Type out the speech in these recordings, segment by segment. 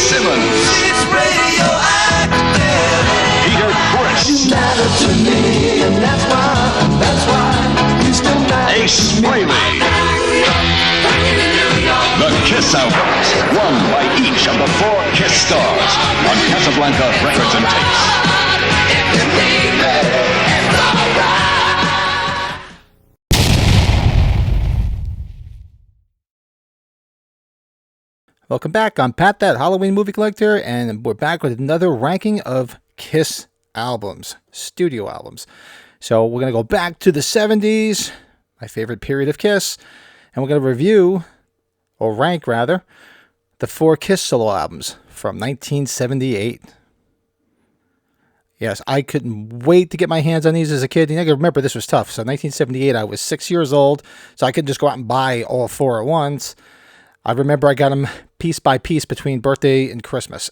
Simmons. It's radioactive. Peter Criss. You matter to me, and that's why you still matter. Ace Frehley. The Kiss albums, won by each of the 4 Kiss stars on Casablanca Records and Tapes. Welcome back. I'm Pat, that Halloween movie collector, and we're back with another ranking of Kiss albums, studio albums. So we're going to go back to the 70s, my favorite period of Kiss, and we're going to review, or rank rather, the 4 Kiss solo albums from 1978. Yes, I couldn't wait to get my hands on these as a kid. You know, I remember this was tough. So 1978, I was 6 years old, so I couldn't just go out and buy all 4 at once. I remember I got them piece by piece between birthday and Christmas.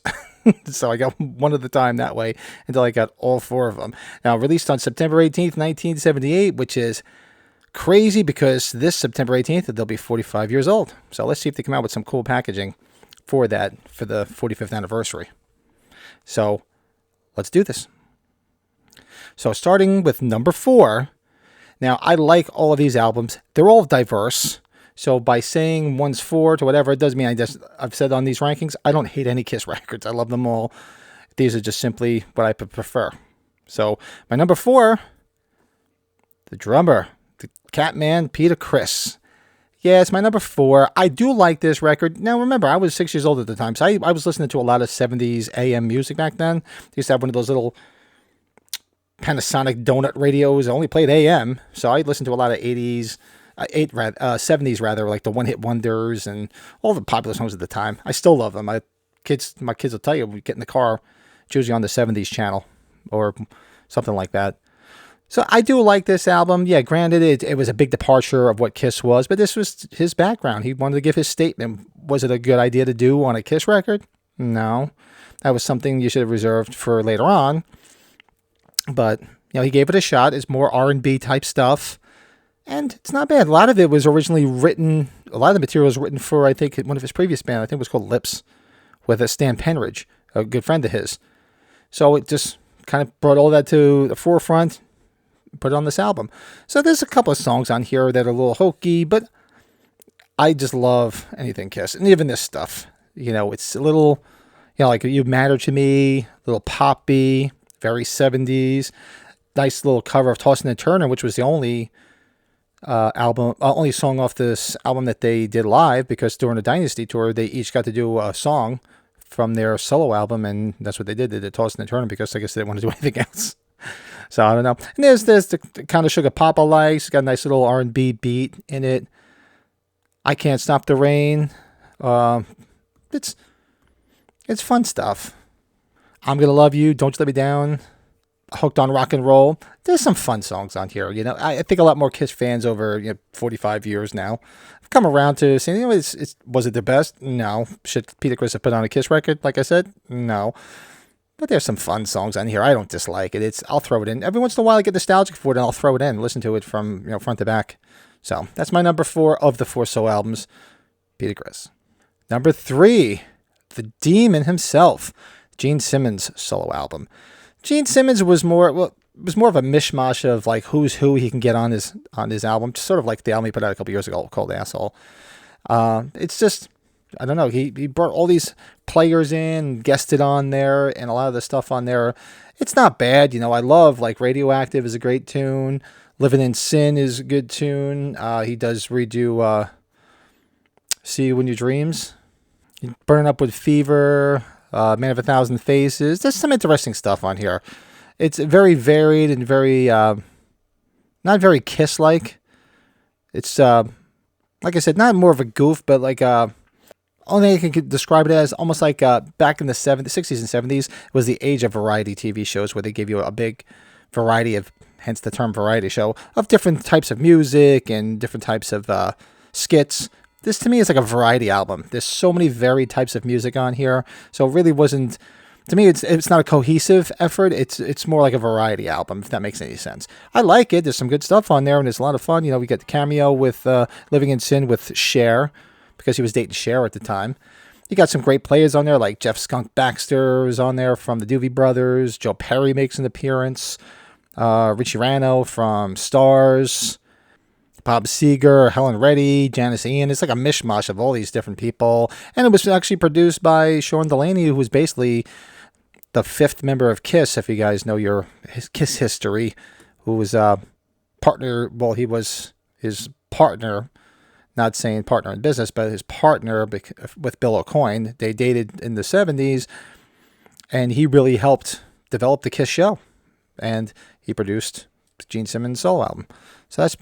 So I got one at a time that way until I got all 4 of them. Now, released on September 18th, 1978, which is crazy because this September 18th, they'll be 45 years old. So let's see if they come out with some cool packaging for that, for the 45th anniversary. So let's do this. So starting with number 4. Now, I like all of these albums. They're all diverse. So by saying one's 4 to whatever, it doesn't mean I've said on these rankings, I don't hate any Kiss records. I love them all. These are just simply what I prefer. So my number 4, the drummer, the Catman, Peter Criss. Yeah, it's my number 4. I do like this record. Now, remember, I was 6 years old at the time, so I was listening to a lot of 70s AM music back then. They used to have one of those little Panasonic donut radios. I only played AM, so I listened to a lot of 70s rather, like the one-hit wonders and all the popular songs at the time. I still love them. My kids will tell you, we get in the car, it's usually on the 70s channel or something like that. So I do like this album. Yeah, granted, it was a big departure of what Kiss was, but this was his background. He wanted to give his statement. Was it a good idea to do on a Kiss record? No. That was something you should have reserved for later on. But, he gave it a shot. It's more R&B type stuff. And it's not bad. A lot of it was originally written, a lot of the material was written for, I think, one of his previous bands. I think it was called Lips, with Stan Penridge, a good friend of his. So it just kind of brought all that to the forefront, put it on this album. So there's a couple of songs on here that are a little hokey, but I just love anything Kiss. And even this stuff, it's a little, like You Matter to Me, a little poppy, very 70s. Nice little cover of Tossin' and Turner, which was the only only song off this album that they did live, because during the Dynasty tour they each got to do a song from their solo album, and that's what they did. They did Tossin' and Turner because I guess they didn't want to do anything else. So I don't know. And there's the kind of Sugar Papa likes. It's got a nice little R&B beat in it. I Can't Stop the Rain. It's fun stuff. I'm Gonna Love You, Don't You Let Me Down, Hooked on Rock and Roll. There's some fun songs on here. I think a lot more Kiss fans over 45 years now have come around to saying, was it the best? No. Should Peter Criss have put on a Kiss record? Like I said, no. But there's some fun songs on here. I don't dislike it. I'll throw it in. Every once in a while I get nostalgic for it and I'll throw it in, listen to it from front to back. So that's my number 4 of the 4 solo albums, Peter Criss. Number 3, the Demon himself, Gene Simmons solo album. Gene Simmons was more of a mishmash of like who's who he can get on his album, just sort of like the album he put out a couple years ago called Asshole. It's just, I don't know, he brought all these players in, guested on there, and a lot of the stuff on there, it's not bad. I love, like, Radioactive is a great tune. Living in Sin is a good tune. He does redo See You in Your Dreams. Burn Up with Fever, Man of a Thousand Faces. There's some interesting stuff on here. It's very varied and very, not very Kiss-like. It's, like I said, not more of a goof, but like, only I can describe it as almost like back in the 60s and 70s was the age of variety TV shows where they give you a big variety of, hence the term variety show, of different types of music and different types of skits. This to me is like a variety album. There's so many varied types of music on here. So it really wasn't, to me, it's not a cohesive effort. It's more like a variety album, if that makes any sense. I like it. There's some good stuff on there and it's a lot of fun. We got the cameo with Living in Sin with Cher, because he was dating Cher at the time. You got some great players on there, like Jeff Skunk Baxter is on there from the Doobie Brothers. Joe Perry makes an appearance. Richie Rano from Stars. Bob Seger, Helen Reddy, Janice Ian. It's like a mishmash of all these different people. And it was actually produced by Sean Delaney, who was basically the fifth member of Kiss, if you guys know his Kiss history, who was a partner. Well, he was his partner, not saying partner in business, but his partner with Bill O'Coin. They dated in the 70s, and he really helped develop the Kiss show. And he produced Gene Simmons' solo album. So that's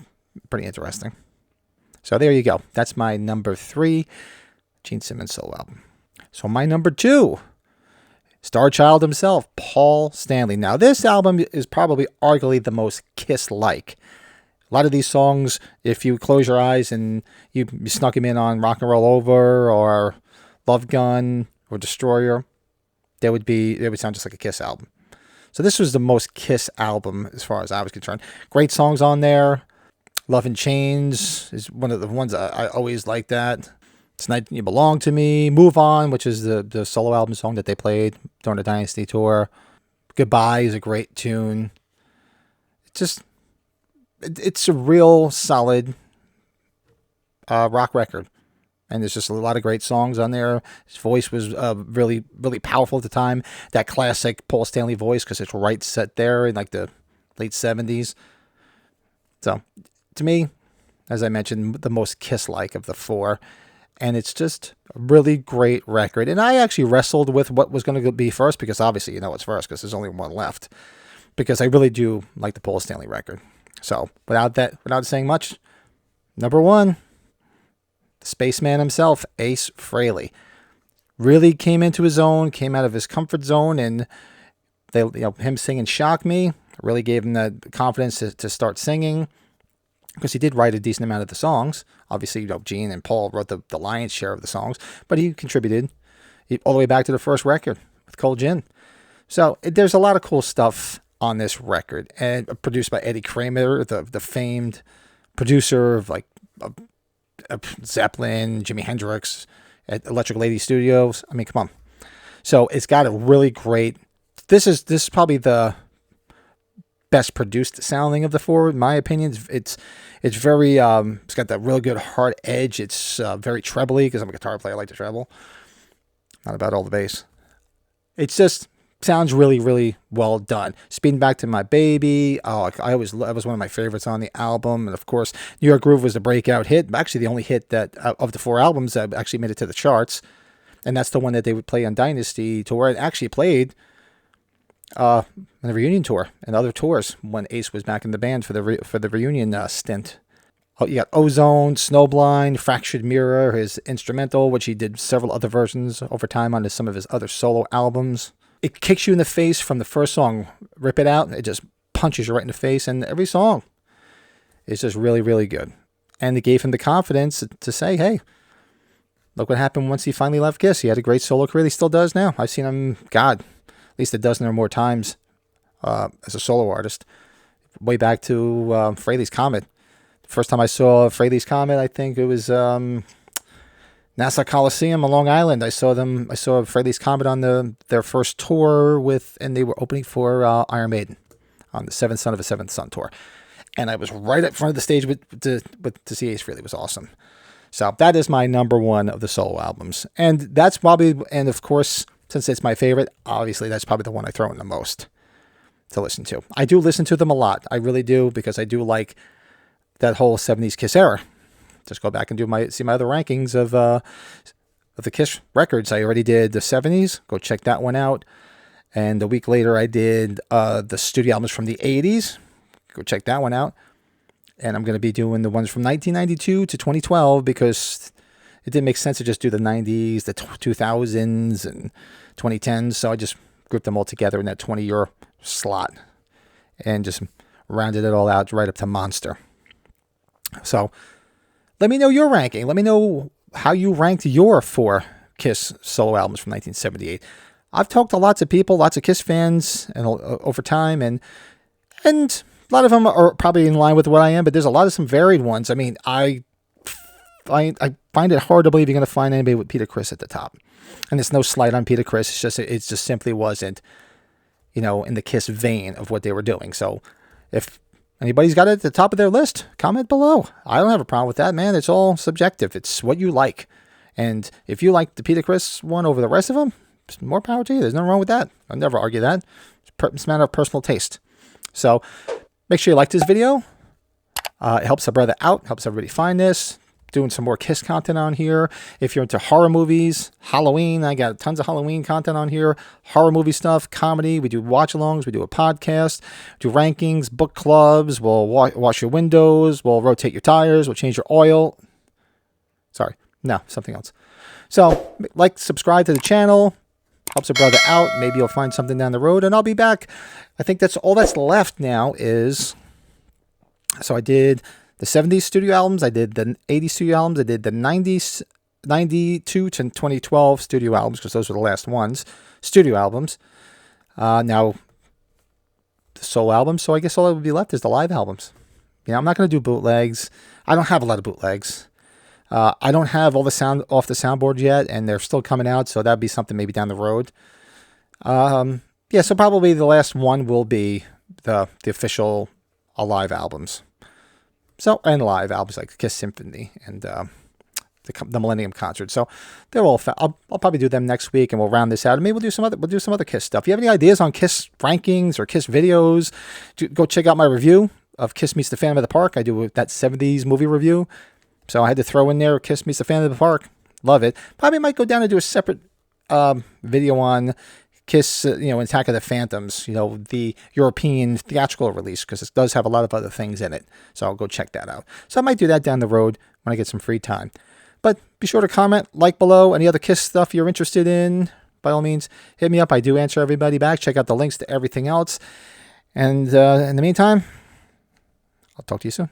pretty interesting. So there you go. That's my number 3, Gene Simmons solo album. So my number 2, Star Child himself, Paul Stanley. Now this album is probably arguably the most Kiss-like. A lot of these songs, if you close your eyes and you snuck them in on Rock and Roll Over or Love Gun or Destroyer, they would sound just like a Kiss album. So this was the most Kiss album as far as I was concerned. Great songs on there. Love in Chains is one of the ones I always liked that. Tonight You Belong to Me. Move On, which is the solo album song that they played during the Dynasty tour. Goodbye is a great tune. It's a real solid rock record. And there's just a lot of great songs on there. His voice was really, really powerful at the time. That classic Paul Stanley voice, because it's right set there in like the late 70s. So, to me, as I mentioned, the most Kiss-like of the 4. And it's just a really great record. And I actually wrestled with what was going to be first, because obviously it's first, because there's only one left. Because I really do like the Paul Stanley record. So, without saying much, number 1, the spaceman himself, Ace Frehley. Really came into his own, came out of his comfort zone, and him singing Shock Me really gave him the confidence to start singing, because he did write a decent amount of the songs. Obviously, Gene and Paul wrote the lion's share of the songs, but he contributed all the way back to the first record with Cold Gin. So there's a lot of cool stuff on this record, and produced by Eddie Kramer, the famed producer of Zeppelin, Jimi Hendrix, at Electric Lady Studios. I mean, come on. So it's got a really great. This is probably the best produced sounding of the 4, in my opinion. It's very it's got that real good hard edge. It's very trebly, because I'm a guitar player. I like to treble. Not about all the bass. It's just sounds really, really well done. Speeding Back to My Baby. Oh, that was one of my favorites on the album. And of course, New York Groove was the breakout hit. Actually, the only hit that of the 4 albums that actually made it to the charts. And that's the one that they would play on Dynasty tour. It actually played on the reunion tour and other tours when Ace was back in the band for the reunion stint. Oh, you got Ozone, Snowblind, Fractured Mirror, his instrumental, which he did several other versions over time on some of his other solo albums. It kicks you in the face from the first song, Rip It Out. It just punches you right in the face, and every song is just really, really good. And it gave him the confidence to say, hey, look what happened once he finally left Kiss. He had a great solo career. He still does now. I've seen him, at least a dozen or more times as a solo artist. Way back to Frehley's Comet. The first time I saw Frehley's Comet, I think it was Nassau Coliseum on Long Island. I saw Frehley's Comet on their first tour and they were opening for Iron Maiden on the Seventh Son of a Seventh Son tour. And I was right at front of the stage to see Ace Frehley. It was awesome. So that is my number 1 of the solo albums. And that's probably, and of course, since it's my favorite, obviously that's probably the one I throw in the most to listen to. I do listen to them a lot. I really do, because I do like that whole 70s Kiss era. Just go back and see my other rankings of the Kiss records. I already did the 70s. Go check that one out. And a week later, I did the studio albums from the 80s. Go check that one out. And I'm going to be doing the ones from 1992 to 2012, because it didn't make sense to just do the 90s, the 2000s, and 2010s. So I just grouped them all together in that 20-year slot and just rounded it all out right up to Monster. So let me know your ranking. Let me know how you ranked your 4 Kiss solo albums from 1978. I've talked to lots of people, lots of Kiss fans, and over time, and a lot of them are probably in line with what I am, but there's a lot of some varied ones. I mean, I I find it hard to believe you're going to find anybody with Peter Criss at the top. And it's no slight on Peter Criss. It just simply wasn't, in the Kiss vein of what they were doing. So if anybody's got it at the top of their list, comment below. I don't have a problem with that, man. It's all subjective. It's what you like. And if you like the Peter Criss one over the rest of them, more power to you. There's nothing wrong with that. I'll never argue that. It's a matter of personal taste. So make sure you like this video. It helps a brother out, helps everybody find this. Doing some more Kiss content on here. If you're into horror movies, Halloween, I got tons of Halloween content on here. Horror movie stuff, comedy. We do watch-alongs. We do a podcast. Do rankings, book clubs. We'll wash your windows. We'll rotate your tires. We'll change your oil. Sorry. No, something else. So, subscribe to the channel. Helps a brother out. Maybe you'll find something down the road, and I'll be back. I think that's all that's left now is... So I did the 70s studio albums. I did the 80s studio albums. I did the 90s, 92 to 2012 studio albums, because those were the last ones. Studio albums. Now, the soul albums. So I guess all that would be left is the live albums. I'm not going to do bootlegs. I don't have a lot of bootlegs. I don't have all the sound off the soundboard yet, and they're still coming out, so that'd be something maybe down the road. So probably the last one will be the official live albums. And live albums like Kiss Symphony and the Millennium Concert. So they're all. I'll probably do them next week, and we'll round this out. And maybe we'll do some other Kiss stuff. If you have any ideas on Kiss rankings or Kiss videos, go check out my review of Kiss Meets the Phantom of the Park. I do that 70s movie review. So I had to throw in there Kiss Meets the Phantom of the Park. Love it. Probably might go down and do a separate video on Kiss, Attack of the Phantoms, the European theatrical release, because it does have a lot of other things in it. So I'll go check that out. So I might do that down the road when I get some free time. But be sure to comment, like below, any other Kiss stuff you're interested in. By all means, hit me up. I do answer everybody back. Check out the links to everything else. And in the meantime, I'll talk to you soon.